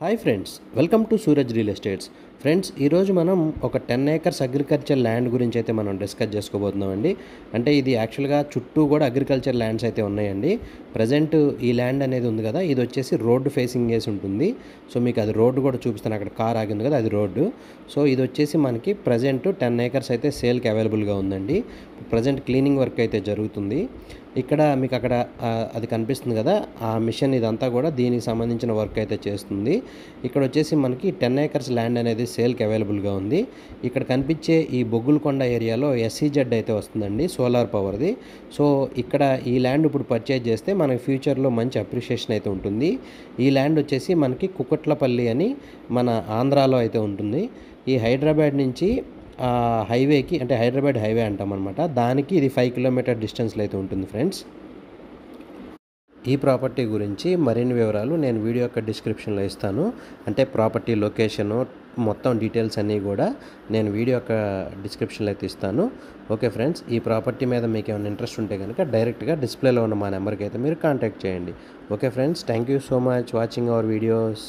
Hi friends, welcome to Suraj real estates. Friends, ఈరోజు మనం ఒక 10 ఏకర్స్ అగ్రికల్చర్ ల్యాండ్ గురించి అయితే మనం డిస్కస్ చేసుకోబోతున్నామండి. అంటే ఇది యాక్చువల్గా చుట్టూ కూడా అగ్రికల్చర్ ల్యాండ్స్ అయితే ఉన్నాయండి. ప్రజెంట్ ఈ ల్యాండ్ అనేది ఉంది కదా, ఇది వచ్చేసి రోడ్డు ఫేసింగ్ వేసి ఉంటుంది. సో మీకు అది రోడ్డు కూడా చూపిస్తాను, అక్కడ కార్ ఆగింది కదా, అది రోడ్డు. సో ఇది వచ్చేసి మనకి ప్రజెంట్ 10 ఏకర్స్ అయితే సేల్కి అవైలబుల్గా ఉందండి. ప్రజెంట్ క్లీనింగ్ వర్క్ అయితే జరుగుతుంది. ఇక్కడ మీకు అక్కడ అది కనిపిస్తుంది కదా, ఆ మిషన్ ఇదంతా కూడా దీనికి సంబంధించిన వర్క్ అయితే చేస్తుంది. ఇక్కడ వచ్చేసి మనకి 10 ఏకర్స్ ల్యాండ్ అనేది సేల్కి అవైలబుల్గా ఉంది. ఇక్కడ కనిపించే ఈ బొగ్గులకొండ ఏరియాలో SEZ అయితే వస్తుందండి, సోలార్ పవర్ది. సో ఇక్కడ ఈ ల్యాండ్ ఇప్పుడు పర్చేజ్ చేస్తే మనకి ఫ్యూచర్లో మంచి అప్రిషియేషన్ అయితే ఉంటుంది. ఈ ల్యాండ్ వచ్చేసి మనకి కుకట్లపల్లి అని మన ఆంధ్రాలో అయితే ఉంటుంది. ఈ హైదరాబాద్ నుంచి హైవేకి, అంటే హైదరాబాద్ హైవే అంటాం అనమాట, దానికి ఇది 5 కిలోమీటర్ డిస్టెన్స్లో అయితే ఉంటుంది ఫ్రెండ్స్. ఈ ప్రాపర్టీ గురించి మరిన్ని వివరాలు నేను వీడియో యొక్క డిస్క్రిప్షన్లో ఇస్తాను. అంటే ప్రాపర్టీ లొకేషను మొత్తం డీటెయిల్స్ అన్నీ కూడా నేను వీడియో యొక్క డిస్క్రిప్షన్లో అయితే ఇస్తాను. ఓకే ఫ్రెండ్స్, ఈ ప్రాపర్టీ మీద మీకు ఏమైనా ఇంట్రెస్ట్ ఉంటే కనుక డైరెక్ట్గా డిస్ప్లేలో ఉన్న మా నెంబర్కి అయితే మీరు కాంటాక్ట్ చేయండి. Okay friends, thank you so much watching our videos.